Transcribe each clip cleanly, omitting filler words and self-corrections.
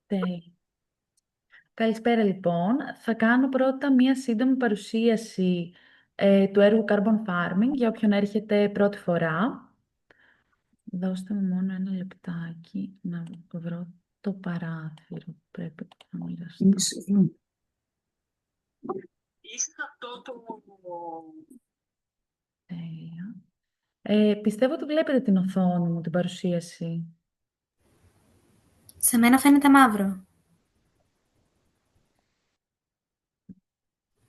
Τέλεια. Καλησπέρα λοιπόν. Θα κάνω πρώτα μία σύντομη παρουσίαση του έργου Carbon Farming για όποιον έρχεται πρώτη φορά. Δώστε μου μόνο ένα λεπτάκι να βρω το παράθυρο που πρέπει να μοιραστώ. Τέλεια. Πιστεύω ότι βλέπετε την οθόνη μου, την παρουσίαση. Σε μένα φαίνεται μαύρο.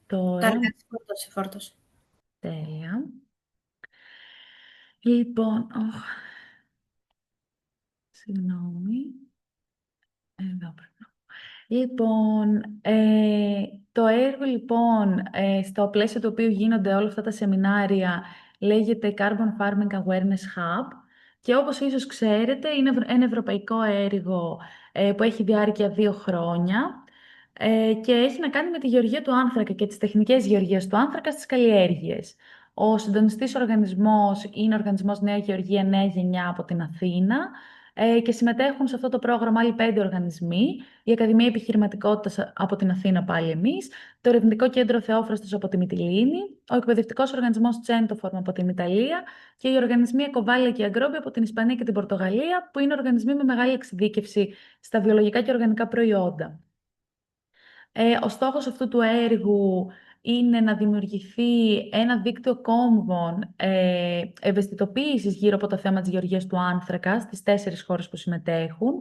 Τώρα Τώρα, εντάξει, φόρτωσε. τέλεια. Λοιπόν, συγγνώμη. Εδώ πρέπει. Λοιπόν, το έργο λοιπόν, στο πλαίσιο του οποίου γίνονται όλα αυτά τα σεμινάρια, λέγεται Carbon Farming Awareness Hub και όπως ίσως ξέρετε είναι ένα ευρωπαϊκό έργο που έχει διάρκεια 2 χρόνια και έχει να κάνει με τη γεωργία του άνθρακα και τις τεχνικές γεωργίας του άνθρακα στις καλλιέργειες. Ο συντονιστής οργανισμός είναι ο Οργανισμός Νέα Γεωργία Νέα Γενιά από την Αθήνα και συμμετέχουν σε αυτό το πρόγραμμα άλλοι 5 οργανισμοί, η Ακαδημία Επιχειρηματικότητας από την Αθήνα πάλι εμείς, το Ερευνητικό Κέντρο Θεόφραστος από τη Μυτιλήνη, ο Εκπαιδευτικός Οργανισμός Τσέντοφορμ από την Ιταλία και οι οργανισμοί Εκοβάλια και Αγκρόμπι από την Ισπανία και την Πορτογαλία, που είναι οργανισμοί με μεγάλη εξειδίκευση στα βιολογικά και οργανικά προϊόντα. Ο στόχος αυτού του έργου είναι να δημιουργηθεί ένα δίκτυο κόμβων ευαισθητοποίησης γύρω από το θέμα της γεωργίας του άνθρακα στις 4 χώρες που συμμετέχουν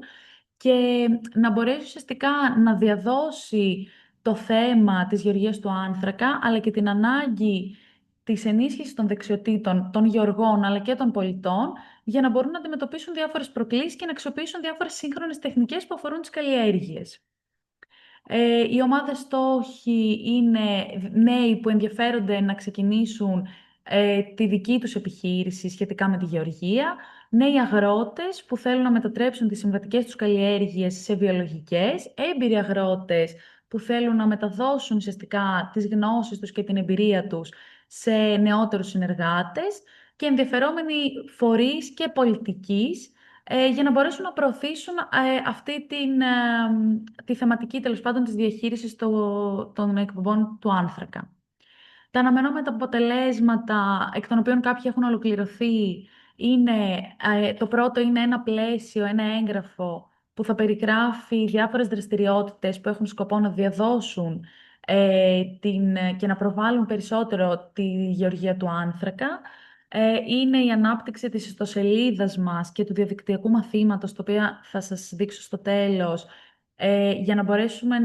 και να μπορέσει ουσιαστικά να διαδώσει το θέμα της γεωργίας του άνθρακα, αλλά και την ανάγκη της ενίσχυσης των δεξιοτήτων των γεωργών αλλά και των πολιτών για να μπορούν να αντιμετωπίσουν διάφορες προκλήσεις και να αξιοποιήσουν διάφορες σύγχρονες τεχνικές που αφορούν τις καλλιέργειες. Η ομάδα στόχοι είναι νέοι που ενδιαφέρονται να ξεκινήσουν τη δική τους επιχείρηση σχετικά με τη γεωργία, νέοι αγρότες που θέλουν να μετατρέψουν τις συμβατικές τους καλλιέργειες σε βιολογικές, έμπειροι αγρότες που θέλουν να μεταδώσουν ουσιαστικά τις γνώσεις τους και την εμπειρία τους σε νεότερους συνεργάτες και ενδιαφερόμενοι φορείς και πολιτικής για να μπορέσουν να προωθήσουν αυτή τη θεματική τέλος πάντων της διαχείρισης των εκπομπών του άνθρακα. Τα αναμενόμενα αποτελέσματα, εκ των οποίων κάποια έχουν ολοκληρωθεί, είναι, το πρώτο είναι ένα πλαίσιο, ένα έγγραφο που θα περιγράφει διάφορες δραστηριότητες που έχουν σκοπό να διαδώσουν και να προβάλλουν περισσότερο τη γεωργία του άνθρακα. Είναι η ανάπτυξη της ιστοσελίδας μας και του διαδικτυακού μαθήματος, το οποίο θα σας δείξω στο τέλος, για να μπορέσουμε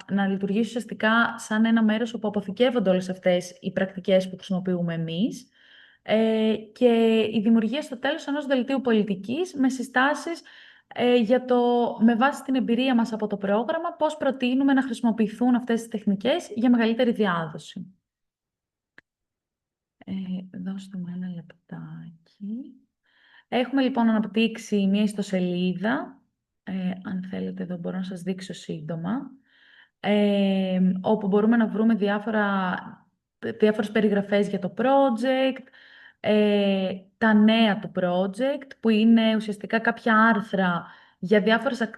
να λειτουργήσει ουσιαστικά σαν ένα μέρος όπου αποθηκεύονται όλες αυτές οι πρακτικές που χρησιμοποιούμε εμείς και η δημιουργία στο τέλος ενός δελτίου πολιτικής με συστάσεις με βάση την εμπειρία μας από το πρόγραμμα πώς προτείνουμε να χρησιμοποιηθούν αυτές τις τεχνικές για μεγαλύτερη διάδοση. Δώστε μου ένα λεπτάκι. Έχουμε λοιπόν αναπτύξει μία ιστοσελίδα, αν θέλετε εδώ μπορώ να σας δείξω σύντομα, όπου μπορούμε να βρούμε διάφορες περιγραφές για το project, τα νέα του project, που είναι ουσιαστικά κάποια άρθρα για διάφορες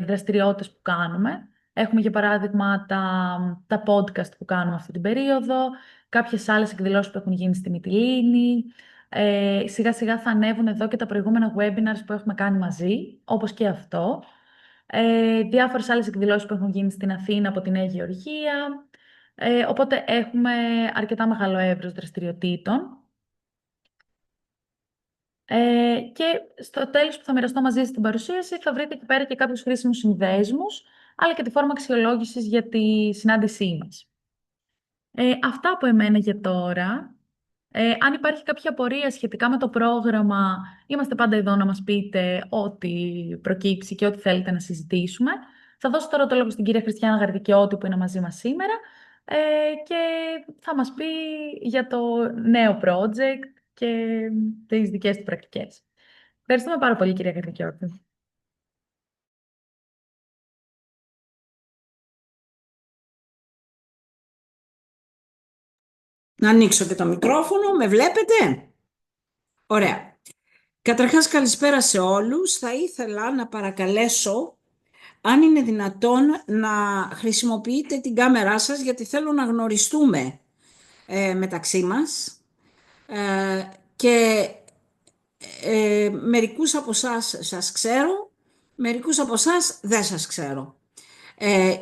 δραστηριότητες που κάνουμε. Έχουμε για παράδειγμα τα podcast που κάνουμε αυτή την περίοδο, κάποιες άλλες εκδηλώσεις που έχουν γίνει στη Μυτιλήνη. Σιγά σιγά θα ανέβουν εδώ και τα προηγούμενα webinars που έχουμε κάνει μαζί, όπως και αυτό. Διάφορες άλλες εκδηλώσεις που έχουν γίνει στην Αθήνα από τη Νέα Γεωργία. Οπότε έχουμε αρκετά μεγάλο εύρος δραστηριοτήτων. Και στο τέλος που θα μοιραστώ μαζί σας στην παρουσίαση θα βρείτε εκεί πέρα και κάποιους χρήσιμους συνδέσμους, αλλά και τη φόρμα αξιολόγησης για τη συνάντησή μας. Αυτά από εμένα για τώρα. Αν υπάρχει κάποια απορία σχετικά με το πρόγραμμα, είμαστε πάντα εδώ να μας πείτε ό,τι προκύψει και ό,τι θέλετε να συζητήσουμε. Θα δώσω τώρα το λόγο στην κυρία Χριστιάνα Γαρδικιώτη που είναι μαζί μας σήμερα και θα μας πει για το νέο project και τις δικές του πρακτικές. Ευχαριστούμε πάρα πολύ κυρία Γαρδικιώτη. Να ανοίξω και το μικρόφωνο. Με βλέπετε? Ωραία. Καταρχάς καλησπέρα σε όλους. Θα ήθελα να παρακαλέσω αν είναι δυνατόν να χρησιμοποιείτε την κάμερά σας, γιατί θέλω να γνωριστούμε μεταξύ μας, και μερικούς από εσάς σας ξέρω, μερικούς από εσάς δεν σας ξέρω.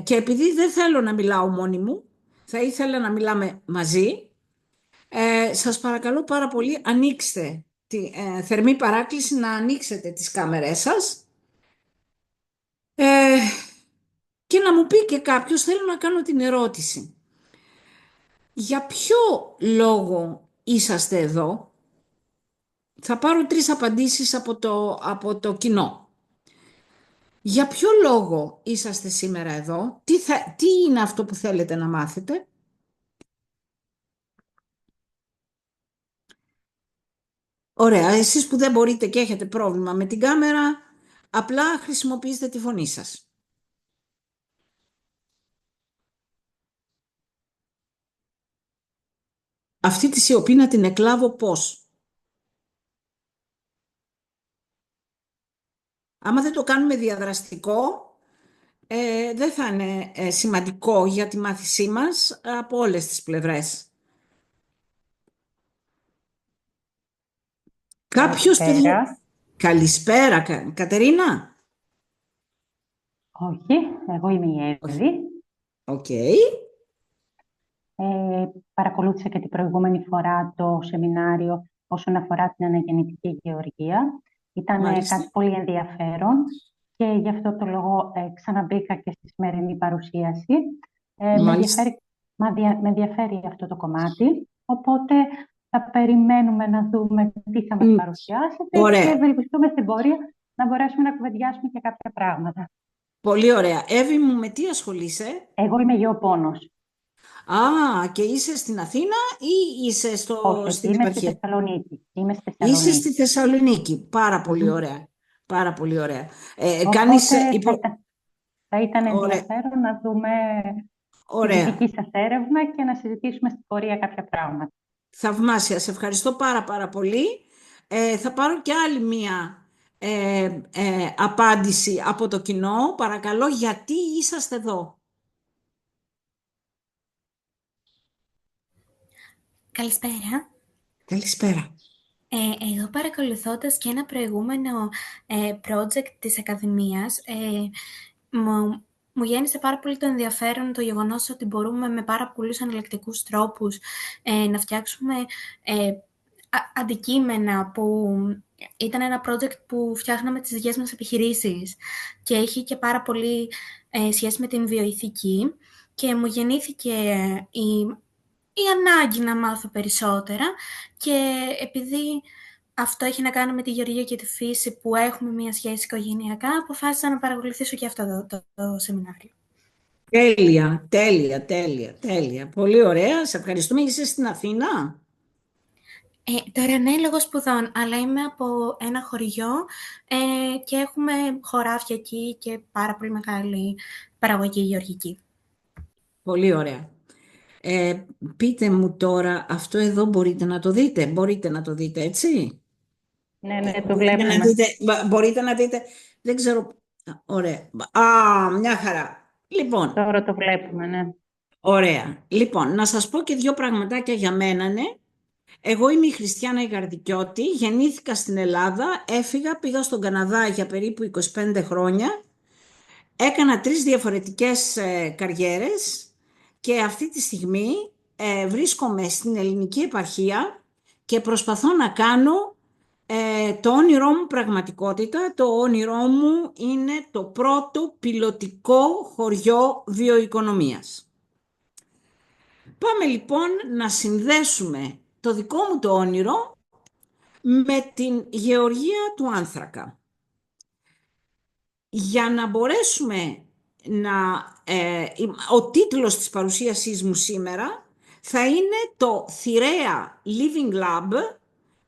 Και επειδή δεν θέλω να μιλάω μόνη μου, θα ήθελα να μιλάμε μαζί. Σας παρακαλώ πάρα πολύ, ανοίξτε τη θερμή παράκληση να ανοίξετε τις κάμερές σας, ε, και να μου πει και κάποιος, θέλω να κάνω την ερώτηση. Για ποιο λόγο είσαστε εδώ? Θα πάρω 3 απαντήσεις από το κοινό. Για ποιο λόγο είσαστε σήμερα εδώ? Τι είναι αυτό που θέλετε να μάθετε? Ωραία, εσείς που δεν μπορείτε και έχετε πρόβλημα με την κάμερα, απλά χρησιμοποιήστε τη φωνή σας. Αυτή τη σιωπή να την εκλάβω πώς? Άμα δεν το κάνουμε διαδραστικό, δεν θα είναι σημαντικό για τη μάθησή μας από όλες τις πλευρές. Κάποιος, παιδιά... Καλησπέρα. Καλησπέρα, Κατερίνα. Όχι, εγώ είμαι η Όχι. Εύη. Οκ. Παρακολούθησα και την προηγούμενη φορά το σεμινάριο όσον αφορά την αναγεννητική γεωργία. Ήταν Μάλιστα. κάτι πολύ ενδιαφέρον και γι' αυτό το λόγο ξαναμπήκα και στη σημερινή παρουσίαση. Μάλιστα. Με ενδιαφέρει αυτό το κομμάτι, οπότε θα περιμένουμε να δούμε τι θα μας παρουσιάσετε Ωραία. και ευελπιστούμε στην πορεία να μπορέσουμε να κουβεντιάσουμε και κάποια πράγματα. Πολύ ωραία. Εύη μου, με τι ασχολείσαι? Εγώ είμαι γεωπόνος. Και είσαι στην Αθήνα ή είσαι Όχι, στην είμαι στη επαρχία? Θεσσαλονίκη. Είσαι στη Θεσσαλονίκη. Πάρα πολύ Μμμ. ωραία. Πάρα πολύ ωραία. Οπότε θα ήταν Ωραία. ενδιαφέρον να δούμε τη Ωραία. δική σας έρευνα και να συζητήσουμε στην πορεία κάποια πράγματα. Θαυμάσια. Σε ευχαριστώ πάρα πολύ. Θα πάρω και άλλη μία απάντηση από το κοινό. Παρακαλώ, γιατί είσαστε εδώ? Καλησπέρα. Καλησπέρα. Εγώ παρακολουθώντας και ένα προηγούμενο project της Ακαδημίας, μου γέννησε πάρα πολύ το ενδιαφέρον το γεγονός ότι μπορούμε με πάρα πολλούς εναλλακτικούς τρόπους να φτιάξουμε αντικείμενα που ήταν ένα project που φτιάχναμε τις δικές μας επιχειρήσεις και έχει και πάρα πολύ σχέση με την βιοειθική και μου γεννήθηκε η ανάγκη να μάθω περισσότερα και επειδή αυτό έχει να κάνει με τη γεωργία και τη φύση που έχουμε μια σχέση οικογενειακά, αποφάσισα να παρακολουθήσω και αυτό το σεμινάριο. Τέλεια. Πολύ ωραία. Σε ευχαριστούμε. Είσαι στην Αθήνα? Τώρα ναι, λόγω σπουδών, αλλά είμαι από ένα χωριό και έχουμε χωράφια εκεί και πάρα πολύ μεγάλη παραγωγή γεωργική. Πολύ ωραία. Πείτε μου τώρα, αυτό εδώ μπορείτε να το δείτε? Μπορείτε να το δείτε, έτσι? Ναι, το Μπορείτε να βλέπουμε. δείτε, μπορείτε να δείτε, δεν ξέρω. Ωραία. Μια χαρά. Λοιπόν, Τώρα το βλέπουμε, ναι. ωραία. Λοιπόν, να σας πω και 2 πραγματάκια για μένα, ναι. Εγώ είμαι η Χριστιάνα Ιγαρδικιώτη, γεννήθηκα στην Ελλάδα, έφυγα, πήγα στον Καναδά για περίπου 25 χρόνια, έκανα 3 διαφορετικές καριέρες και αυτή τη στιγμή βρίσκομαι στην ελληνική επαρχία και προσπαθώ να κάνω το όνειρό μου πραγματικότητα. Το όνειρό μου είναι το πρώτο πιλωτικό χωριό βιοοικονομίας. Πάμε λοιπόν να συνδέσουμε το δικό μου το όνειρο με την γεωργία του άνθρακα. Για να μπορέσουμε ο τίτλος της παρουσίασής μου σήμερα θα είναι το Θηρέα Living Lab.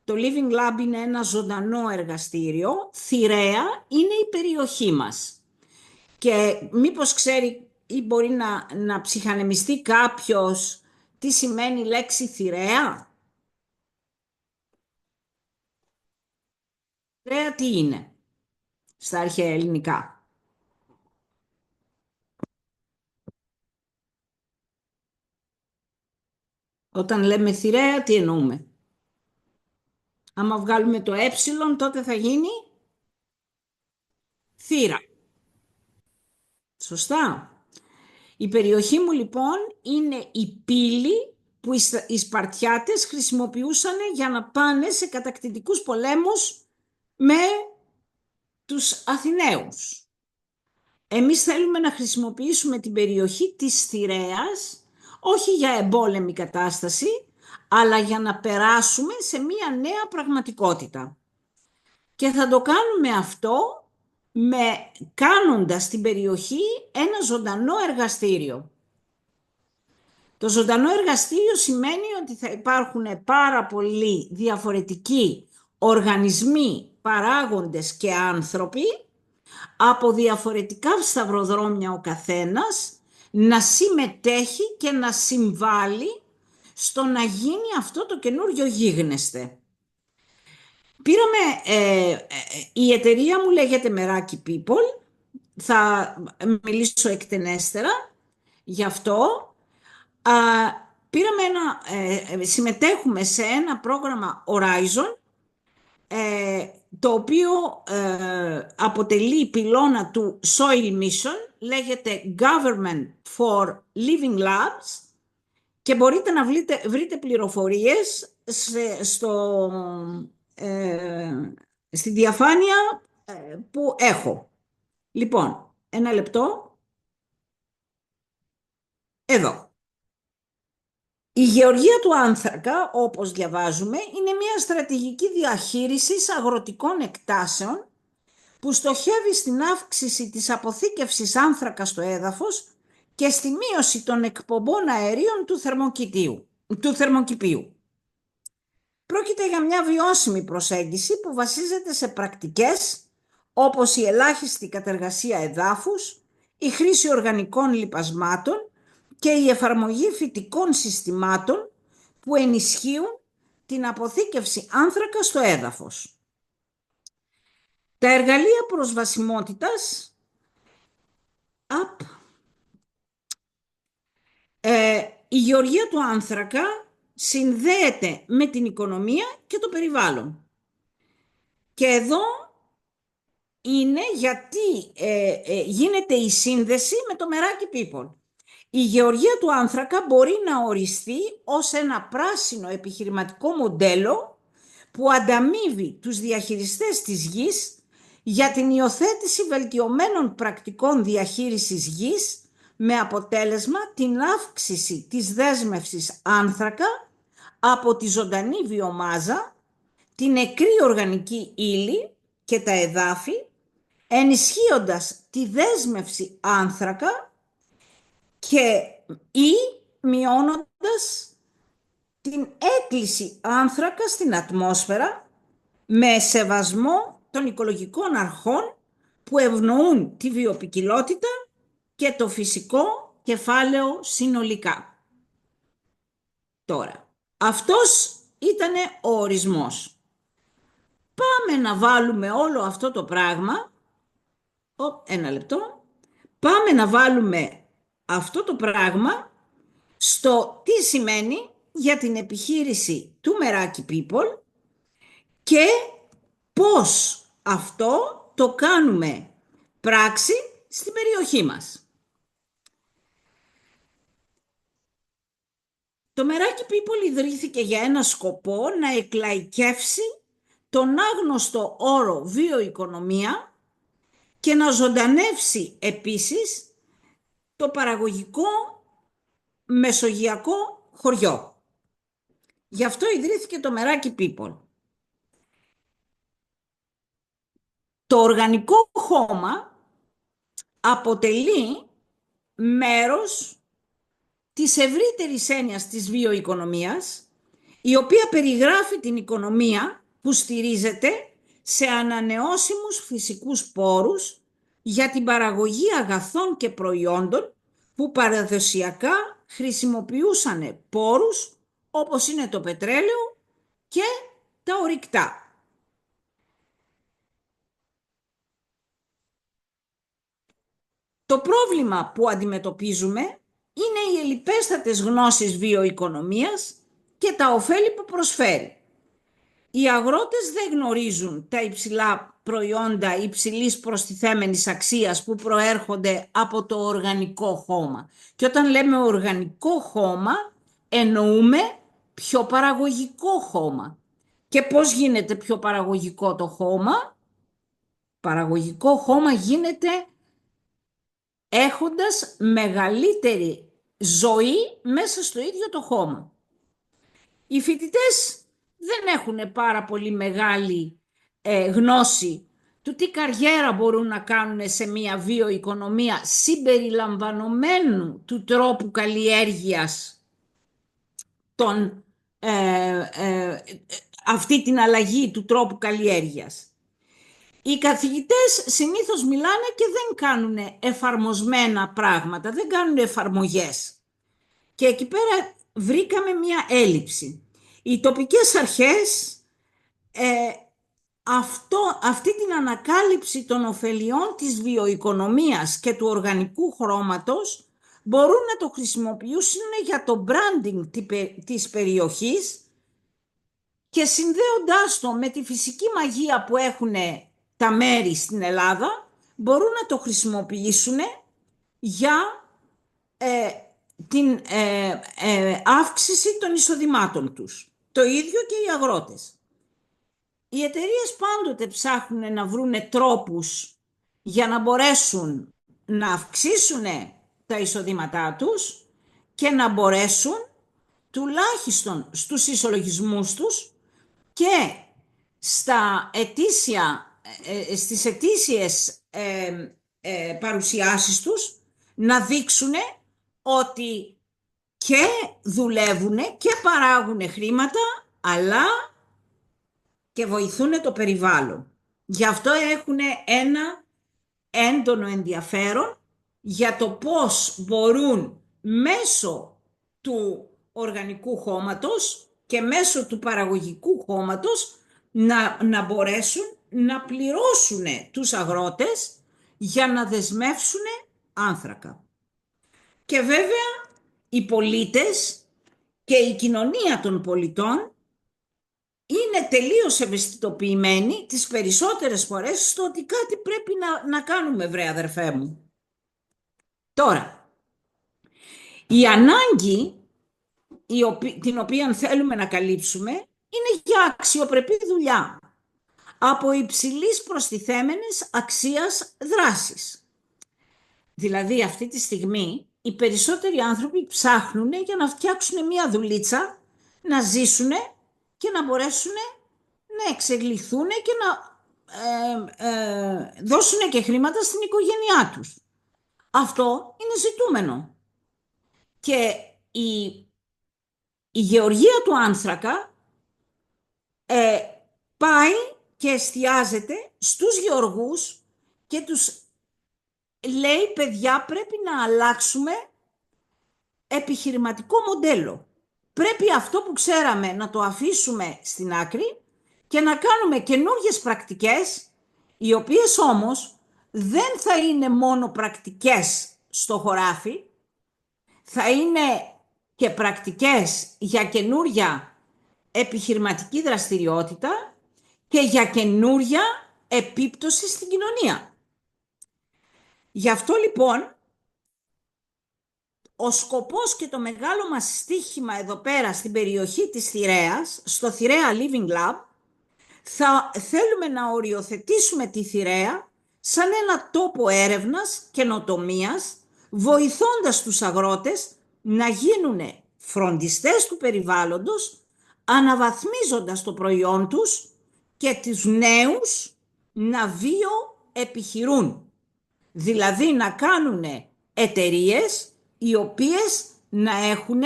Το Living Lab είναι ένα ζωντανό εργαστήριο. Θηρέα είναι η περιοχή μας. Και μήπως ξέρει ή μπορεί να ψυχανεμιστεί κάποιος τι σημαίνει η λέξη Θηρέα? Θηρέα τι είναι στα αρχαία ελληνικά? Όταν λέμε θηρέα, τι εννοούμε? Άμα βγάλουμε το τότε θα γίνει θύρα. Σωστά. Η περιοχή μου λοιπόν είναι η πύλη που οι Σπαρτιάτες χρησιμοποιούσαν για να πάνε σε κατακτητικούς πολέμους με τους Αθηναίους. Εμείς θέλουμε να χρησιμοποιήσουμε την περιοχή της Θηρέας, όχι για εμπόλεμη κατάσταση, αλλά για να περάσουμε σε μία νέα πραγματικότητα. Και θα το κάνουμε αυτό κάνοντας την περιοχή ένα ζωντανό εργαστήριο. Το ζωντανό εργαστήριο σημαίνει ότι θα υπάρχουν πάρα πολλοί διαφορετικοί οργανισμοί, παράγοντες και άνθρωποι, από διαφορετικά σταυροδρόμια ο καθένας, να συμμετέχει και να συμβάλλει στο να γίνει αυτό το καινούριο γίγνεσθε. Η εταιρεία μου λέγεται Meraki People, θα μιλήσω εκτενέστερα γι' αυτό. Συμμετέχουμε σε ένα πρόγραμμα Horizon, το οποίο αποτελεί πυλώνα του Soil Mission, λέγεται Government for Living Labs, και μπορείτε να βρείτε πληροφορίες στη διαφάνεια που έχω. Λοιπόν, ένα λεπτό. Εδώ. Η γεωργία του άνθρακα, όπως διαβάζουμε, είναι μια στρατηγική διαχείρισης αγροτικών εκτάσεων που στοχεύει στην αύξηση της αποθήκευσης άνθρακα στο έδαφος και στη μείωση των εκπομπών αερίων του θερμοκηπίου. Πρόκειται για μια βιώσιμη προσέγγιση που βασίζεται σε πρακτικές όπως η ελάχιστη κατεργασία εδάφους, η χρήση οργανικών λιπασμάτων και η εφαρμογή φυτικών συστημάτων που ενισχύουν την αποθήκευση άνθρακα στο έδαφος. Τα εργαλεία προσβασιμότητας η γεωργία του άνθρακα συνδέεται με την οικονομία και το περιβάλλον. Και εδώ είναι γιατί γίνεται η σύνδεση με το Meraki People. Η γεωργία του άνθρακα μπορεί να οριστεί ως ένα πράσινο επιχειρηματικό μοντέλο που ανταμείβει τους διαχειριστές της γης για την υιοθέτηση βελτιωμένων πρακτικών διαχείρισης γης, με αποτέλεσμα την αύξηση της δέσμευσης άνθρακα από τη ζωντανή βιομάζα, την νεκρή οργανική ύλη και τα εδάφη, ενισχύοντας τη δέσμευση άνθρακα ή μειώνοντας την έκκληση άνθρακα στην ατμόσφαιρα, με σεβασμό των οικολογικών αρχών που ευνοούν τη βιοποικιλότητα και το φυσικό κεφάλαιο συνολικά. Τώρα, αυτός ήταν ο ορισμός. Πάμε να βάλουμε όλο αυτό το πράγμα, ένα λεπτό, πάμε να βάλουμε αυτό το πράγμα στο τι σημαίνει για την επιχείρηση του Meraki People και πώς αυτό το κάνουμε πράξη στην περιοχή μας. Το Meraki People ιδρύθηκε για ένα σκοπό να εκλαϊκεύσει τον άγνωστο όρο βιοοικονομία και να ζωντανεύσει επίσης το παραγωγικό μεσογειακό χωριό. Γι' αυτό ιδρύθηκε το Meraki People. Το οργανικό χώμα αποτελεί μέρος της ευρύτερης έννοιας της βιοοικονομίας, η οποία περιγράφει την οικονομία που στηρίζεται σε ανανεώσιμους φυσικούς πόρους για την παραγωγή αγαθών και προϊόντων που παραδοσιακά χρησιμοποιούσαν πόρους όπως είναι το πετρέλαιο και τα ορυκτά. Το πρόβλημα που αντιμετωπίζουμε είναι οι ελλειπέστατες γνώσεις βιοοικονομίας και τα ωφέλη που προσφέρει. Οι αγρότες δεν γνωρίζουν τα υψηλά προϊόντα υψηλής προστιθέμενης αξίας που προέρχονται από το οργανικό χώμα. Και όταν λέμε οργανικό χώμα, εννοούμε πιο παραγωγικό χώμα. Και πώς γίνεται πιο παραγωγικό το χώμα? Παραγωγικό χώμα γίνεται έχοντας μεγαλύτερη ζωή μέσα στο ίδιο το χώμα. Οι φοιτητές δεν έχουν πάρα πολύ μεγάλη γνώση του τι καριέρα μπορούν να κάνουν σε μια βιοοικονομία συμπεριλαμβανομένου του τρόπου καλλιέργειας αυτή την αλλαγή του τρόπου καλλιέργειας. Οι καθηγητές συνήθως μιλάνε και δεν κάνουν εφαρμοσμένα πράγματα, δεν κάνουν εφαρμογές. Και εκεί πέρα βρήκαμε μια έλλειψη. Οι τοπικές αρχές αυτή την ανακάλυψη των ωφελιών της βιοοικονομίας και του οργανικού χρώματος μπορούν να το χρησιμοποιήσουν για το branding της περιοχής και συνδέοντάς το με τη φυσική μαγεία που έχουν τα μέρη στην Ελλάδα, μπορούν να το χρησιμοποιήσουν για την αύξηση των εισοδημάτων τους. Το ίδιο και οι αγρότες. Οι εταιρείες πάντοτε ψάχνουν να βρούνε τρόπους για να μπορέσουν να αυξήσουν τα εισοδήματά τους και να μπορέσουν τουλάχιστον στους ισολογισμούς τους και στις ετήσιες παρουσιάσεις τους να δείξουν ότι και δουλεύουν και παράγουν χρήματα, αλλά και βοηθούν το περιβάλλον. Γι' αυτό έχουν ένα έντονο ενδιαφέρον για το πώς μπορούν μέσω του οργανικού χώματος και μέσω του παραγωγικού χώματος να μπορέσουν να πληρώσουν τους αγρότες για να δεσμεύσουν άνθρακα. Και βέβαια οι πολίτες και η κοινωνία των πολιτών είναι τελείως ευαισθητοποιημένοι τις περισσότερες φορές στο ότι κάτι πρέπει να κάνουμε, βρε αδερφέ μου. Τώρα, η ανάγκη την οποία θέλουμε να καλύψουμε είναι για αξιοπρεπή δουλειά από υψηλής προστιθέμενης αξίας δράσης. Δηλαδή αυτή τη στιγμή οι περισσότεροι άνθρωποι ψάχνουν για να φτιάξουν μια δουλίτσα, να ζήσουν και να μπορέσουν να εξελιχθούν και να δώσουν και χρήματα στην οικογένειά τους. Αυτό είναι ζητούμενο. Και η γεωργία του άνθρακα πάει και εστιάζεται στους γεωργούς και τους λέει, παιδιά, πρέπει να αλλάξουμε επιχειρηματικό μοντέλο. Πρέπει αυτό που ξέραμε να το αφήσουμε στην άκρη και να κάνουμε καινούργιες πρακτικές, οι οποίες όμως δεν θα είναι μόνο πρακτικές στο χωράφι, θα είναι και πρακτικές για καινούρια επιχειρηματική δραστηριότητα και για καινούρια επίπτωση στην κοινωνία. Γι' αυτό λοιπόν ο σκοπός και το μεγάλο μας στοίχημα εδώ πέρα στην περιοχή της Θηρέας, στο Θηρέα Living Lab, θέλουμε να οριοθετήσουμε τη Θηρέα σαν ένα τόπο έρευνας, καινοτομίας, βοηθώντας τους αγρότες να γίνουν φροντιστές του περιβάλλοντος, αναβαθμίζοντας το προϊόν τους και τους νέους να βιοεπιχειρούν. Δηλαδή να κάνουν εταιρείες οι οποίες να έχουν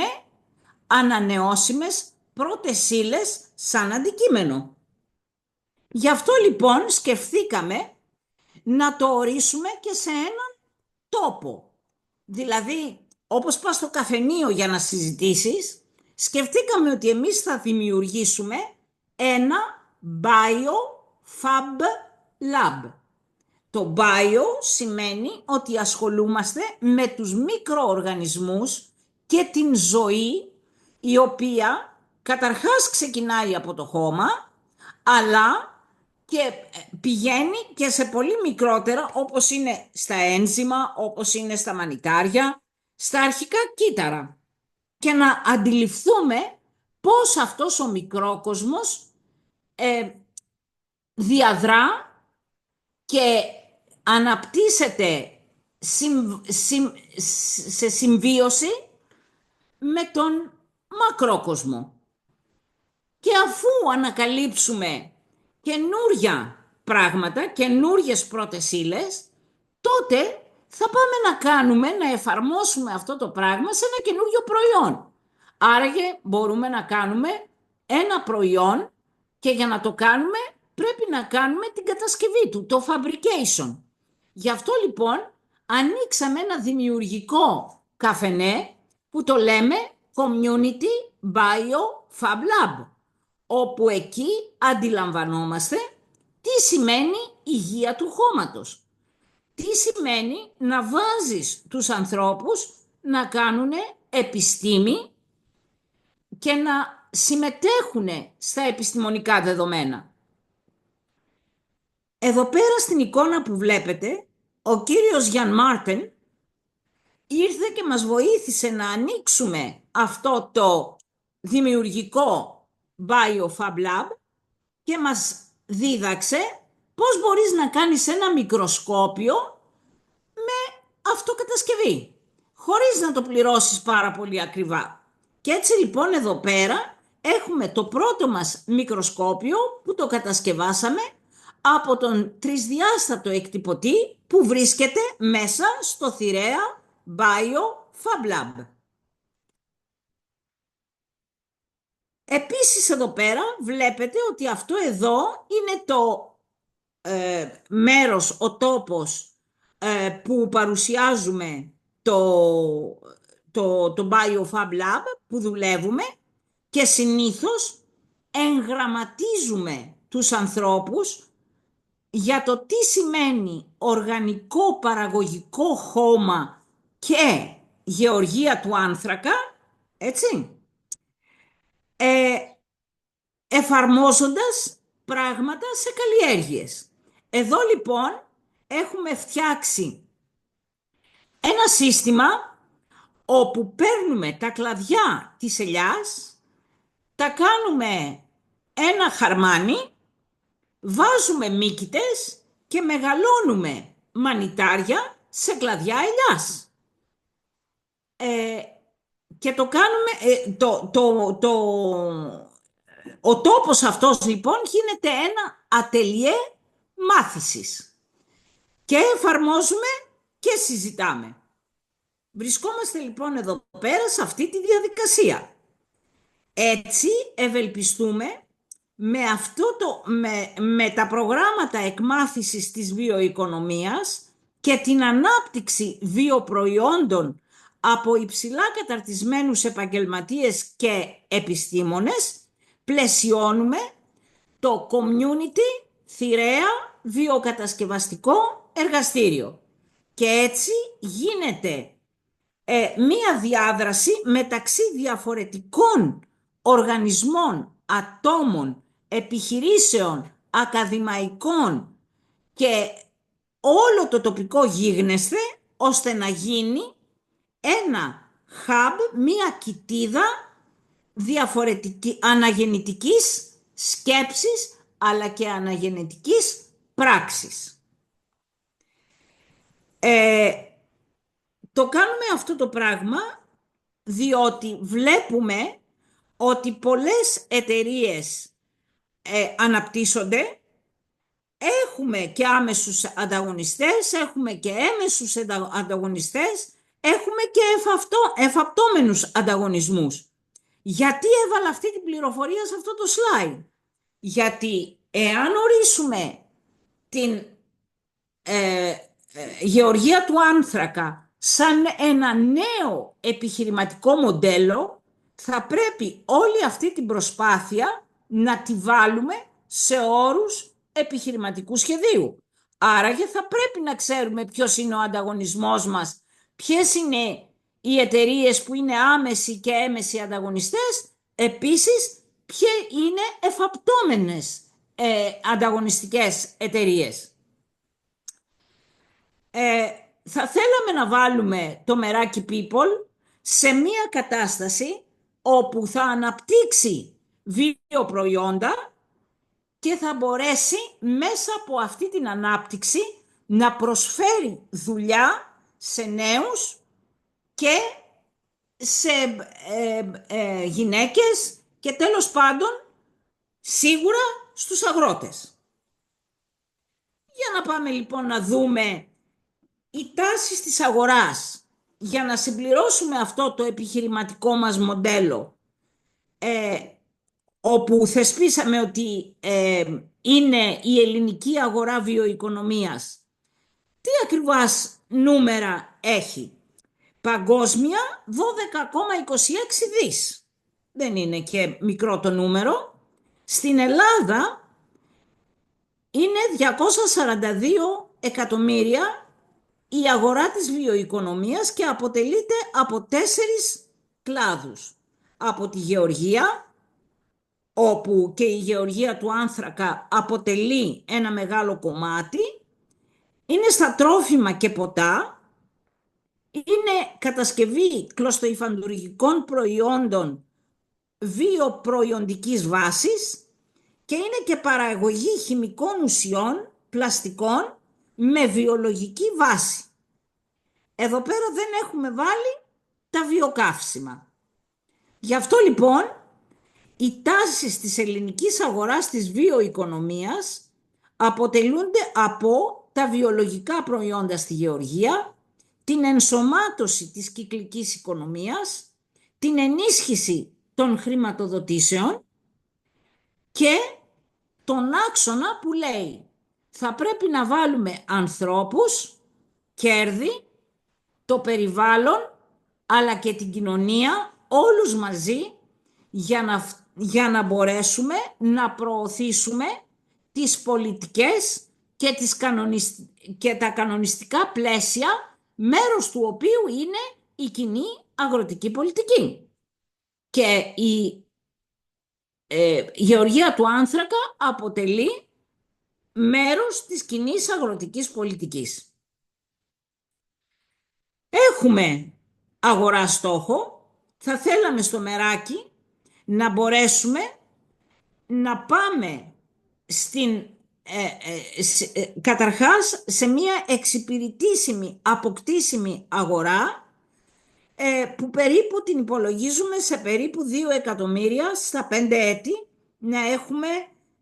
ανανεώσιμες πρώτες ύλες σαν αντικείμενο. Γι' αυτό λοιπόν σκεφτήκαμε να το ορίσουμε και σε έναν τόπο. Δηλαδή, όπως πας στο καφενείο για να συζητήσεις, σκεφτήκαμε ότι εμείς θα δημιουργήσουμε ένα BioFab Lab. Το bio σημαίνει ότι ασχολούμαστε με τους μικροοργανισμούς και την ζωή η οποία καταρχάς ξεκινάει από το χώμα, αλλά και πηγαίνει και σε πολύ μικρότερα, όπως είναι στα ένζημα, όπως είναι στα μανιτάρια, στα αρχικά κύτταρα. Και να αντιληφθούμε πώς αυτός ο μικρόκοσμος διαδρά και αναπτύσσεται σε συμβίωση με τον μακρόκοσμο. Και αφού ανακαλύψουμε καινούρια πράγματα, καινούριες πρώτες ύλες, τότε θα πάμε να εφαρμόσουμε αυτό το πράγμα σε ένα καινούριο προϊόν. Άραγε μπορούμε να κάνουμε ένα προϊόν και για να το κάνουμε πρέπει να κάνουμε την κατασκευή του, το fabrication. Γι' αυτό λοιπόν ανοίξαμε ένα δημιουργικό καφενέ που το λέμε Community Bio Fab Lab, όπου εκεί αντιλαμβανόμαστε τι σημαίνει υγεία του χώματος. Τι σημαίνει να βάζεις τους ανθρώπους να κάνουν επιστήμη και να συμμετέχουν στα επιστημονικά δεδομένα. Εδώ πέρα στην εικόνα που βλέπετε, ο κύριος Γιάν Μάρτεν ήρθε και μας βοήθησε να ανοίξουμε αυτό το δημιουργικό BioFab Lab και μας δίδαξε πώς μπορείς να κάνεις ένα μικροσκόπιο με αυτοκατασκευή, χωρίς να το πληρώσεις πάρα πολύ ακριβά. Και έτσι λοιπόν εδώ πέρα έχουμε το πρώτο μας μικροσκόπιο που το κατασκευάσαμε από τον τρισδιάστατο εκτυπωτή που βρίσκεται μέσα στο θηρέα BioFab Lab. Επίσης εδώ πέρα βλέπετε ότι αυτό εδώ είναι το μέρος, ο τόπος που παρουσιάζουμε το BioFab Lab που δουλεύουμε και συνήθως εγγραμματίζουμε τους ανθρώπους για το τι σημαίνει οργανικό παραγωγικό χώμα και γεωργία του άνθρακα, έτσι, εφαρμόζοντας πράγματα σε καλλιέργειες. Εδώ λοιπόν έχουμε φτιάξει ένα σύστημα όπου παίρνουμε τα κλαδιά της ελιάς, τα κάνουμε ένα χαρμάνι, βάζουμε μύκητες και μεγαλώνουμε μανιτάρια σε κλαδιά ελιάς. Και το κάνουμε, ο τόπος αυτός λοιπόν γίνεται ένα ατελιέ μάθησης και εφαρμόζουμε και συζητάμε. Βρισκόμαστε λοιπόν εδώ πέρα σε αυτή τη διαδικασία. Έτσι ευελπιστούμε με τα προγράμματα εκμάθησης της βιοοικονομίας και την ανάπτυξη βιοπροϊόντων από υψηλά καταρτισμένους επαγγελματίες και επιστήμονες, πλαισιώνουμε το community θηρέα βιοκατασκευαστικό εργαστήριο. Και έτσι γίνεται μία διάδραση μεταξύ διαφορετικών οργανισμών, ατόμων, επιχειρήσεων, ακαδημαϊκών και όλο το τοπικό γίγνεσθε, ώστε να γίνει ένα hub, μία κοιτίδα αναγεννητικής σκέψης αλλά και αναγεννητικής πράξης. Το κάνουμε αυτό το πράγμα διότι βλέπουμε ότι πολλές εταιρείες αναπτύσσονται, έχουμε και άμεσους ανταγωνιστές, έχουμε και έμεσους ανταγωνιστές, έχουμε και εφαπτώμενους ανταγωνισμούς. Γιατί έβαλα αυτή την πληροφορία σε αυτό το slide? Γιατί εάν ορίσουμε την γεωργία του άνθρακα σαν ένα νέο επιχειρηματικό μοντέλο, θα πρέπει όλη αυτή την προσπάθεια να τη βάλουμε σε όρους επιχειρηματικού σχεδίου. Άραγε θα πρέπει να ξέρουμε ποιος είναι ο ανταγωνισμός μας, ποιες είναι οι εταιρείες που είναι άμεσοι και έμεσοι ανταγωνιστές επίσης ποιες είναι εφαπτώμενες ανταγωνιστικές εταιρείες. Θα θέλαμε να βάλουμε το Meraki People σε μία κατάσταση όπου θα αναπτύξει βιοπροϊόντα και θα μπορέσει μέσα από αυτή την ανάπτυξη να προσφέρει δουλειά σε νέους και σε γυναίκες και τέλος πάντων σίγουρα στους αγρότες. Για να πάμε λοιπόν να δούμε οι τάσεις της αγοράς για να συμπληρώσουμε αυτό το επιχειρηματικό μας μοντέλο, όπου θεσπίσαμε ότι είναι η ελληνική αγορά βιοοικονομίας. Τι ακριβώς νούμερα έχει? Παγκόσμια 12,26 δις. Δεν είναι και μικρό το νούμερο. Στην Ελλάδα είναι 242 εκατομμύρια η αγορά της βιοοικονομίας και αποτελείται από 4 κλάδους. Από τη γεωργία, όπου και η γεωργία του άνθρακα αποτελεί ένα μεγάλο κομμάτι, είναι στα τρόφιμα και ποτά, είναι κατασκευή κλωστοϊφαντουργικών προϊόντων βιοπροϊοντικής βάσης και είναι και παραγωγή χημικών ουσιών, πλαστικών με βιολογική βάση. Εδώ πέρα δεν έχουμε βάλει τα βιοκαύσιμα. Γι' αυτό λοιπόν οι τάσεις της ελληνικής αγοράς της βιοοικονομίας αποτελούνται από τα βιολογικά προϊόντα στη γεωργία, την ενσωμάτωση της κυκλικής οικονομίας, την ενίσχυση των χρηματοδοτήσεων και τον άξονα που λέει θα πρέπει να βάλουμε ανθρώπους, κέρδη, το περιβάλλον αλλά και την κοινωνία όλους μαζί για να μπορέσουμε να προωθήσουμε τις πολιτικές και τα κανονιστικά πλαίσια, μέρος του οποίου είναι η κοινή αγροτική πολιτική. Και η γεωργία του άνθρακα αποτελεί μέρος της κοινής αγροτικής πολιτικής. Έχουμε αγορά στόχο. Θα θέλαμε στο Meraki να μπορέσουμε να πάμε καταρχάς σε μια εξυπηρετήσιμη, αποκτήσιμη αγορά που περίπου την υπολογίζουμε σε περίπου 2 εκατομμύρια στα 5 έτη να έχουμε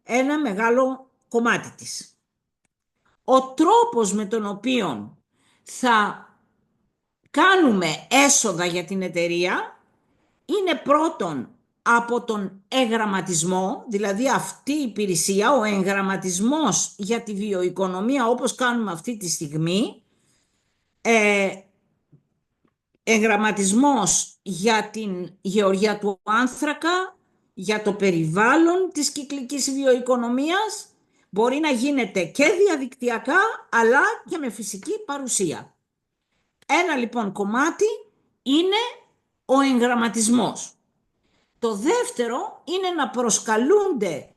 ένα μεγάλο κομμάτι της. Ο τρόπος με τον οποίο θα κάνουμε έσοδα για την εταιρεία είναι πρώτον από τον εγγραμματισμό, δηλαδή αυτή η υπηρεσία, ο εγγραμματισμός για τη βιοοικονομία όπως κάνουμε αυτή τη στιγμή, εγγραμματισμός για την γεωργία του άνθρακα, για το περιβάλλον της κυκλικής βιοοικονομίας, μπορεί να γίνεται και διαδικτυακά αλλά και με φυσική παρουσία. Ένα λοιπόν κομμάτι είναι ο εγγραμματισμός. Το δεύτερο είναι να προσκαλούνται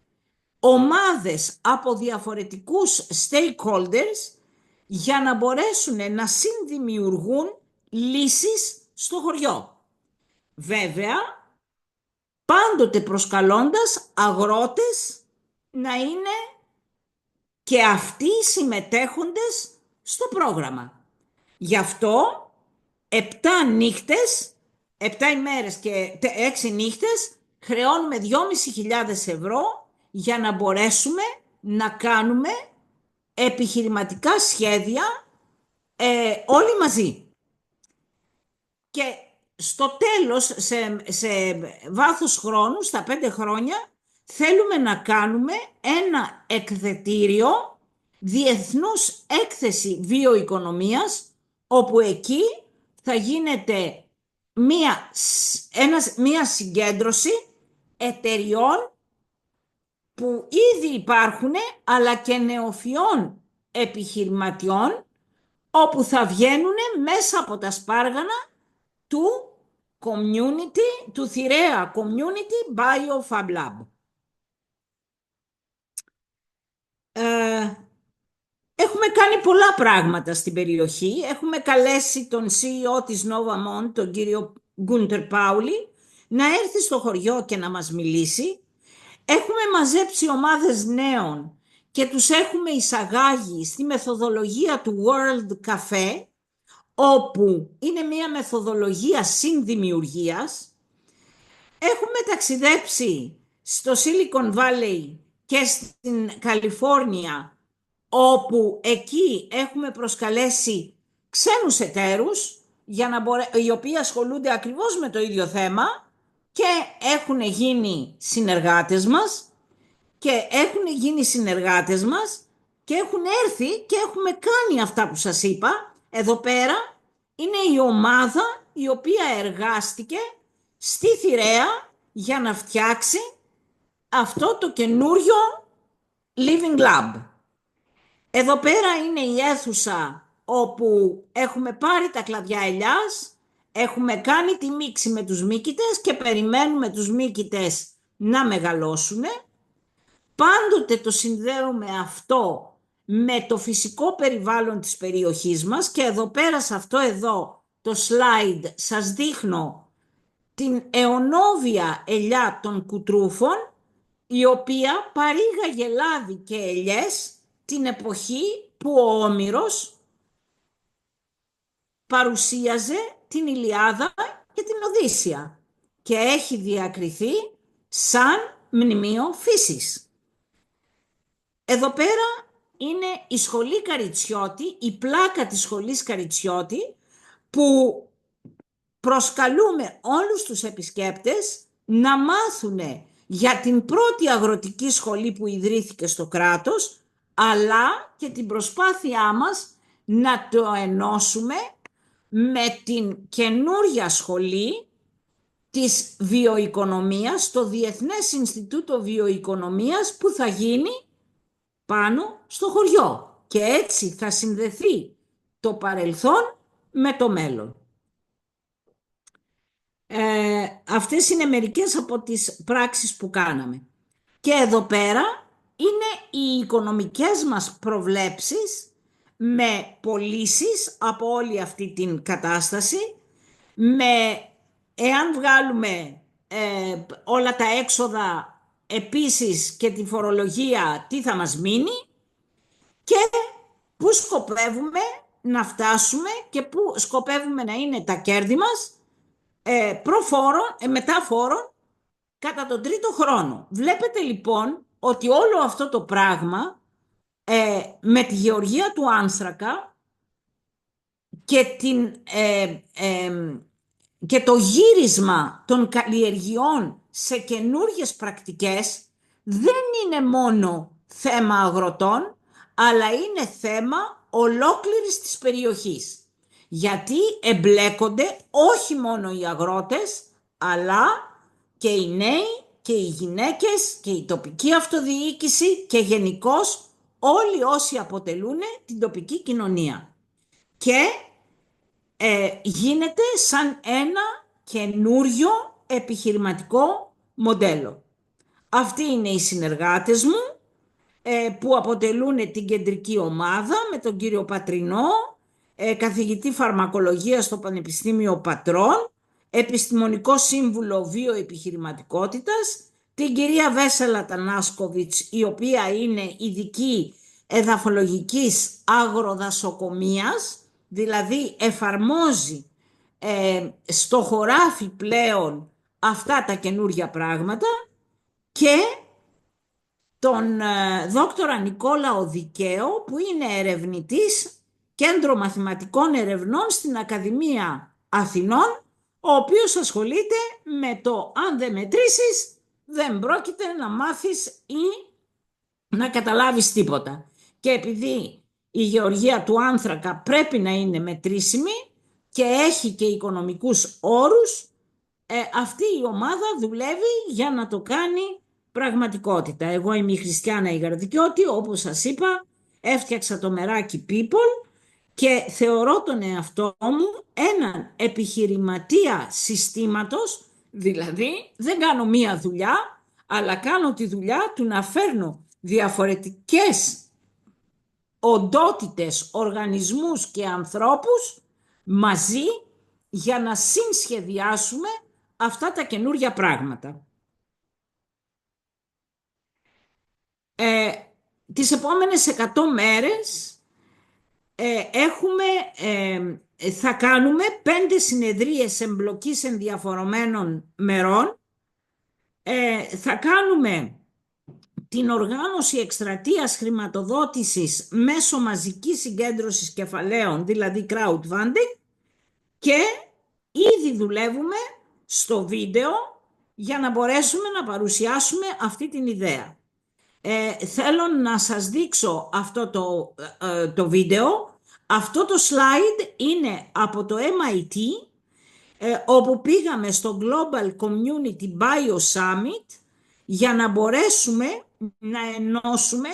ομάδες από διαφορετικούς stakeholders για να μπορέσουν να συνδημιουργούν λύσεις στο χωριό. Βέβαια, πάντοτε προσκαλώντας αγρότες να είναι και αυτοί συμμετέχοντες στο πρόγραμμα. Γι' αυτό 7 νύχτες, 7 ημέρες και 6 νύχτες χρεώνουμε 2.500 ευρώ για να μπορέσουμε να κάνουμε επιχειρηματικά σχέδια όλοι μαζί. Και στο τέλος, σε βάθος χρόνου, στα 5 χρόνια, θέλουμε να κάνουμε ένα εκδετήριο διεθνούς έκθεση βιοοικονομίας, όπου εκεί θα γίνεται μία συγκέντρωση εταιριών που ήδη υπάρχουν, αλλά και νεοφυών επιχειρηματιών, όπου θα βγαίνουν μέσα από τα σπάργανα του Community, του Θηρέα Community Biofab Lab. Έχουμε κάνει πολλά πράγματα στην περιοχή. Έχουμε καλέσει τον CEO της Novamont, τον κύριο Γκούντερ Πάουλι, να έρθει στο χωριό και να μας μιλήσει. Έχουμε μαζέψει ομάδες νέων και τους έχουμε εισαγάγει στη μεθοδολογία του World Café, όπου είναι μια μεθοδολογία συνδημιουργίας. Έχουμε ταξιδέψει στο Silicon Valley και στην Καλιφόρνια, όπου εκεί έχουμε προσκαλέσει ξένους εταίρους οι οποίοι ασχολούνται ακριβώς με το ίδιο θέμα και έχουν γίνει συνεργάτες μας και έχουν έρθει και έχουμε κάνει αυτά που σας είπα. Εδώ πέρα είναι η ομάδα η οποία εργάστηκε στη Θηρέα για να φτιάξει αυτό το καινούριο Living Lab. Εδώ πέρα είναι η αίθουσα όπου έχουμε πάρει τα κλαδιά ελιάς, έχουμε κάνει τη μίξη με τους μύκητες και περιμένουμε τους μύκητες να μεγαλώσουν. Πάντοτε το συνδέουμε αυτό με το φυσικό περιβάλλον της περιοχής μας και εδώ πέρα σε αυτό εδώ το slide σας δείχνω την αιωνόβια ελιά των κουτρούφων, η οποία παρήγαγε λάδι και ελιές την εποχή που ο Όμηρος παρουσίαζε την Ηλιάδα και την Οδύσσεια και έχει διακριθεί σαν μνημείο φύσης. Εδώ πέρα είναι η σχολή Καριτσιώτη, η πλάκα της σχολής Καριτσιώτη, που προσκαλούμε όλους τους επισκέπτες να μάθουν για την πρώτη αγροτική σχολή που ιδρύθηκε στο κράτος, αλλά και την προσπάθειά μας να το ενώσουμε με την καινούρια σχολή της βιοοικονομίας, το Διεθνές Ινστιτούτο Βιοοικονομίας, που θα γίνει πάνω στο χωριό. Και έτσι θα συνδεθεί το παρελθόν με το μέλλον. Αυτές είναι μερικές από τις πράξεις που κάναμε. Και εδώ πέρα είναι οι οικονομικές μας προβλέψεις με πωλήσεις από όλη αυτή την κατάσταση, εάν βγάλουμε όλα τα έξοδα επίσης και τη φορολογία, τι θα μας μείνει και πού σκοπεύουμε να φτάσουμε και πού σκοπεύουμε να είναι τα κέρδη μας μετά φόρων κατά τον τρίτο χρόνο. Βλέπετε λοιπόν ότι όλο αυτό το πράγμα με τη γεωργία του άνθρακα και το γύρισμα των καλλιεργειών σε καινούργιες πρακτικές δεν είναι μόνο θέμα αγροτών, αλλά είναι θέμα ολόκληρης της περιοχής. Γιατί εμπλέκονται όχι μόνο οι αγρότες, αλλά και οι νέοι και οι γυναίκες και η τοπική αυτοδιοίκηση και γενικώς όλοι όσοι αποτελούν την τοπική κοινωνία. Και γίνεται σαν ένα καινούριο επιχειρηματικό μοντέλο. Αυτοί είναι οι συνεργάτες μου που αποτελούν την κεντρική ομάδα με τον κύριο Πατρινό, καθηγητή φαρμακολογίας στο Πανεπιστήμιο Πατρών, επιστημονικό σύμβουλο βιοεπιχειρηματικότητας, την κυρία Βέσελα Τανάσκοβιτς, η οποία είναι ειδική εδαφολογικής αγροδασοκομείας, δηλαδή εφαρμόζει στο χωράφι πλέον αυτά τα καινούργια πράγματα, και τον δόκτορα Νικόλα Οδικαίο, που είναι ερευνητής Κέντρο Μαθηματικών Ερευνών στην Ακαδημία Αθηνών, ο οποίος ασχολείται με το αν δεν μετρήσεις δεν πρόκειται να μάθεις ή να καταλάβεις τίποτα. Και επειδή η γεωργία του άνθρακα πρέπει να είναι μετρήσιμη και έχει και οικονομικούς όρους, αυτή η ομάδα δουλεύει για να το κάνει πραγματικότητα. Εγώ είμαι η Χριστιάνα Ιγαρδικιώτη, όπως σας είπα, έφτιαξα το μεράκι People και θεωρώ τον εαυτό μου έναν επιχειρηματία συστήματος, δηλαδή δεν κάνω μία δουλειά, αλλά κάνω τη δουλειά του να φέρνω διαφορετικές οντότητες, οργανισμούς και ανθρώπους μαζί για να συνσχεδιάσουμε αυτά τα καινούργια πράγματα. Τις επόμενες 100 μέρες θα κάνουμε 5 συνεδρίες εμπλοκής ενδιαφορομένων μερών. Θα κάνουμε την οργάνωση εκστρατείας χρηματοδότησης μέσω μαζικής συγκέντρωσης κεφαλαίων, δηλαδή crowdfunding, και ήδη δουλεύουμε στο βίντεο για να μπορέσουμε να παρουσιάσουμε αυτή την ιδέα. Θέλω να σας δείξω αυτό το βίντεο. Αυτό το slide είναι από το MIT, όπου πήγαμε στο Global Community Bio Summit για να μπορέσουμε να ενώσουμε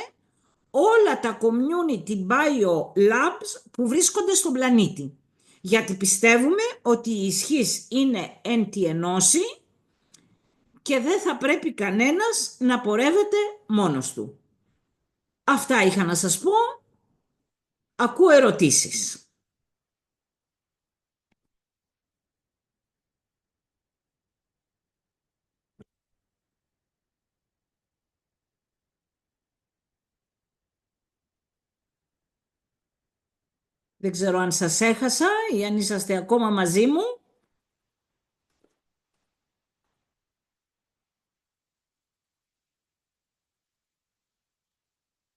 όλα τα Community Bio Labs που βρίσκονται στον πλανήτη. Γιατί πιστεύουμε ότι η ισχύς είναι εν τη ενώση και δεν θα πρέπει κανένας να πορεύεται μόνος του. Αυτά είχα να σας πω. Ακούω ερωτήσεις. Δεν ξέρω αν σας έχασα ή αν είσαστε ακόμα μαζί μου.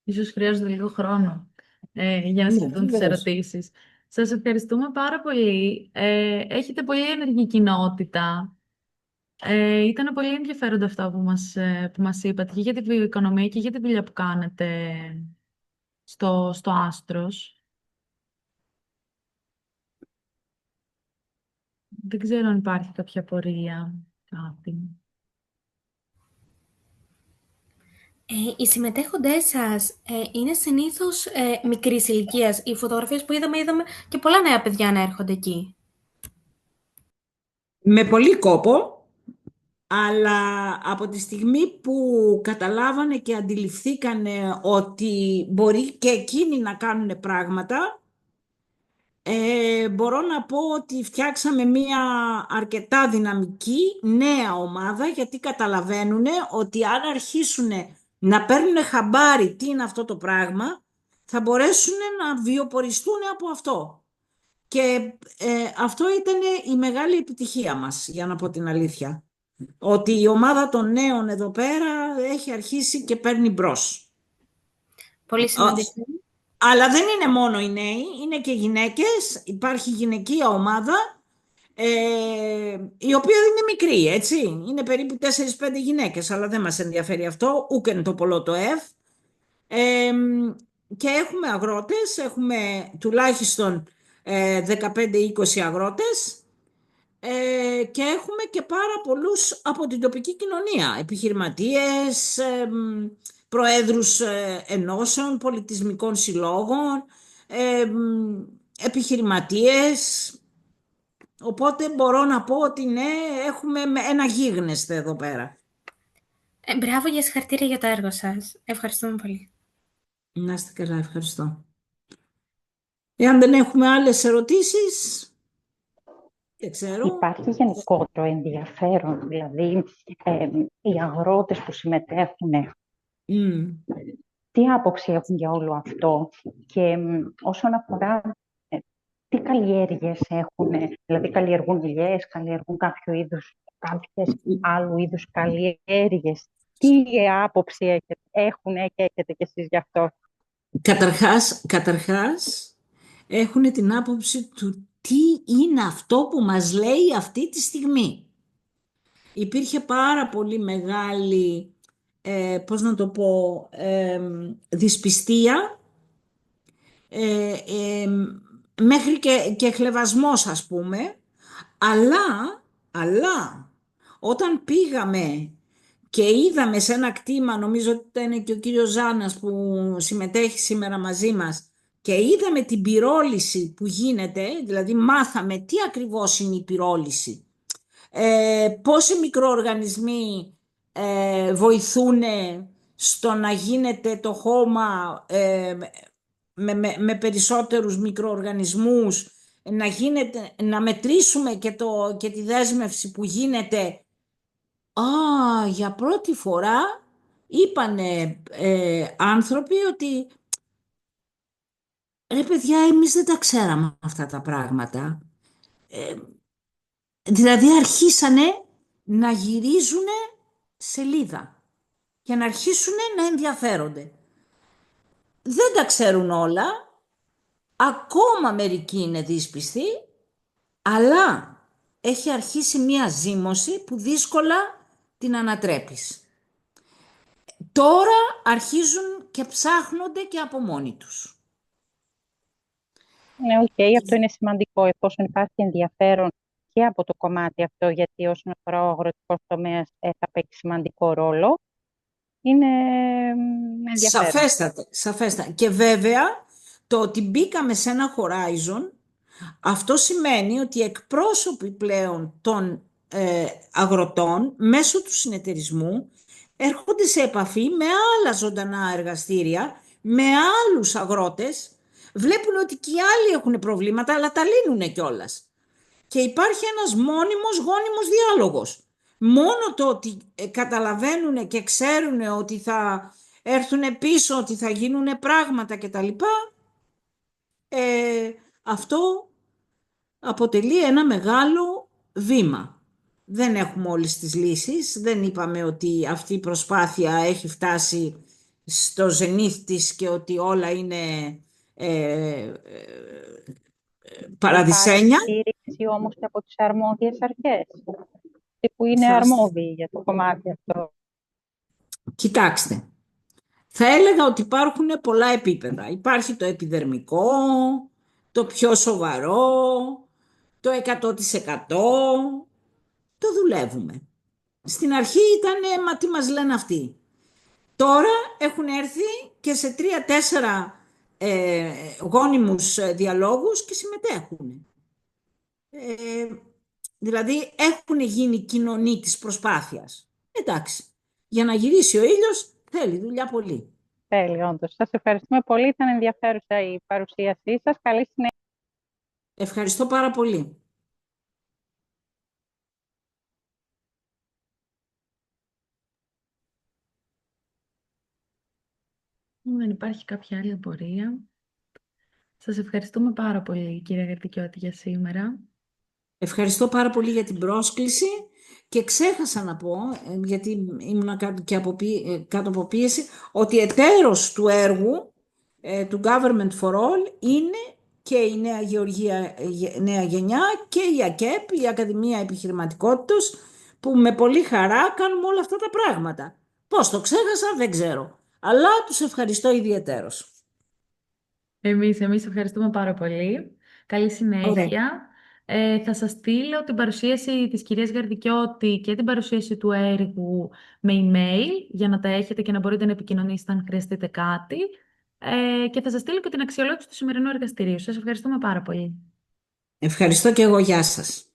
Ίσως χρειάζεται λίγο χρόνο για να σκεφτούν τις ερωτήσεις. Σας ευχαριστούμε πάρα πολύ. Έχετε πολύ ενεργή κοινότητα. Ήταν πολύ ενδιαφέροντα αυτά που μας είπατε και για τη βιοοικονομία και για τη δουλειά που κάνετε στο Άστρος. Δεν ξέρω αν υπάρχει κάποια απορία. Κάτι. Οι συμμετέχοντές σας είναι συνήθως μικρής ηλικίας. Οι φωτογραφίες που είδαμε και πολλά νέα παιδιά να έρχονται εκεί. Με πολύ κόπο, αλλά από τη στιγμή που καταλάβανε και αντιληφθήκανε ότι μπορεί και εκείνοι να κάνουν πράγματα, μπορώ να πω ότι φτιάξαμε μία αρκετά δυναμική νέα ομάδα, γιατί καταλαβαίνουν ότι αν αρχίσουν να παίρνουν χαμπάρι τι είναι αυτό το πράγμα, θα μπορέσουν να βιοποριστούν από αυτό. Και αυτό ήταν η μεγάλη επιτυχία μας, για να πω την αλήθεια. Ότι η ομάδα των νέων εδώ πέρα έχει αρχίσει και παίρνει μπρος. Πολύ σημαντικό. Αλλά δεν είναι μόνο οι νέοι, είναι και γυναίκες. Υπάρχει γυναικεία ομάδα, η οποία δεν είναι μικρή, έτσι. Είναι περίπου 4-5 γυναίκες, αλλά δεν μας ενδιαφέρει αυτό, ούκεν το πολλό το εφ. Και έχουμε αγρότες, έχουμε τουλάχιστον 15-20 αγρότες, και έχουμε και πάρα πολλούς από την τοπική κοινωνία, επιχειρηματίες, προέδρους ενώσεων, πολιτισμικών συλλόγων, επιχειρηματίες. Οπότε μπορώ να πω ότι ναι, έχουμε ένα γίγνεσθε εδώ πέρα. Μπράβο για συγχαρητήρια για το έργο σας. Ευχαριστούμε πολύ. Να είστε καλά, ευχαριστώ. Εάν δεν έχουμε άλλες ερωτήσεις, δεν ξέρω. Υπάρχει γενικότερο ενδιαφέρον, δηλαδή οι αγρότες που συμμετέχουν, τι άποψη έχουν για όλο αυτό και όσον αφορά τι καλλιέργειες έχουν, δηλαδή καλλιεργούν ελιές, καλλιεργούν κάποιες άλλου είδους καλλιέργειες. Τι άποψη έχουν και έχετε κι εσείς γι' αυτό? Καταρχάς, έχουν την άποψη του τι είναι αυτό που μας λέει αυτή τη στιγμή. Υπήρχε πάρα πολύ μεγάλη, πώς να το πω, δυσπιστία, μέχρι και χλευασμός, ας πούμε, αλλά όταν πήγαμε και είδαμε σε ένα κτήμα, νομίζω ότι ήταν και ο κύριος Ζάνας που συμμετέχει σήμερα μαζί μας, και είδαμε την πυρόληση που γίνεται, δηλαδή μάθαμε τι ακριβώς είναι η πυρόληση, πώς οι μικροοργανισμοί βοηθούν στο να γίνεται το χώμα με περισσότερους μικροοργανισμούς, να μετρήσουμε και τη δέσμευση που γίνεται. Για πρώτη φορά είπανε άνθρωποι ότι ρε παιδιά, εμείς δεν τα ξέραμε αυτά τα πράγματα. Δηλαδή αρχίσανε να γυρίζουν σελίδα και να αρχίσουν να ενδιαφέρονται. Δεν τα ξέρουν όλα, ακόμα μερικοί είναι δύσπιστοι, αλλά έχει αρχίσει μία ζύμωση που δύσκολα την ανατρέπεις. Τώρα αρχίζουν και ψάχνονται και από μόνοι τους. Ναι, οκ, αυτό είναι σημαντικό, εφόσον υπάρχει ενδιαφέρον και από το κομμάτι αυτό, γιατί όσον αφορά ο αγροτικός τομέας θα παίξει σημαντικό ρόλο. Είναι ενδιαφέρον. Σαφέστατα, σαφέστατα. Και βέβαια, το ότι μπήκαμε σε ένα horizon, αυτό σημαίνει ότι οι εκπρόσωποι πλέον των αγροτών, μέσω του συνεταιρισμού, έρχονται σε επαφή με άλλα ζωντανά εργαστήρια, με άλλους αγρότες, βλέπουν ότι και οι άλλοι έχουν προβλήματα, αλλά τα λύνουνε κιόλας. Και υπάρχει ένας γόνιμος διάλογος. Μόνο το ότι καταλαβαίνουν και ξέρουν ότι θα έρθουν πίσω, ότι θα γίνουν πράγματα κτλ. Αυτό αποτελεί ένα μεγάλο βήμα. Δεν έχουμε όλες τις λύσεις, δεν είπαμε ότι αυτή η προσπάθεια έχει φτάσει στο ζενήθ της και ότι όλα είναι παραδεισένια. Υπάρχει στήριξη όμως και από τις αρμόδιες αρχές, που είναι Θα- αρμόδιοι για το κομμάτι αυτό. Κοιτάξτε, θα έλεγα ότι υπάρχουν πολλά επίπεδα. Υπάρχει το επιδερμικό, το πιο σοβαρό, το 100%. Το δουλεύουμε. Στην αρχή ήταν, μα τι μας λένε αυτοί. Τώρα έχουν έρθει και σε 3-4 γόνιμους διαλόγους και συμμετέχουν. Δηλαδή έχουν γίνει κοινωνοί της προσπάθειας. Εντάξει, για να γυρίσει ο ήλιος θέλει δουλειά πολύ. Τέλει, όντως. Σας ευχαριστούμε πολύ. Ήταν ενδιαφέρουσα η παρουσίασή σας. Καλή συνέχεια. Ευχαριστώ πάρα πολύ. Δεν υπάρχει κάποια άλλη απορία. Σας ευχαριστούμε πάρα πολύ, κύριε Γερδικιώτη, για σήμερα. Ευχαριστώ πάρα πολύ για την πρόσκληση και ξέχασα να πω, γιατί ήμουν κάτω από πίεση, ότι εταίρος του έργου του Government for All είναι και η Νέα Γεωργία, Νέα Γενιά και η ΑΚΕΠ, η Ακαδημία Επιχειρηματικότητας, που με πολύ χαρά κάνουμε όλα αυτά τα πράγματα. Πώς το ξέχασα δεν ξέρω, αλλά τους ευχαριστώ ιδιαιτέρως. Εμείς ευχαριστούμε πάρα πολύ. Καλή Ωραία. συνέχεια. Θα σας στείλω την παρουσίαση της κυρίας Γαρδικιώτη και την παρουσίαση του έργου με email για να τα έχετε και να μπορείτε να επικοινωνήσετε αν χρειαστείτε κάτι. Και θα σας στείλω και την αξιολόγηση του σημερινού εργαστηρίου. Σας ευχαριστούμε πάρα πολύ. Ευχαριστώ και εγώ. Γεια σας.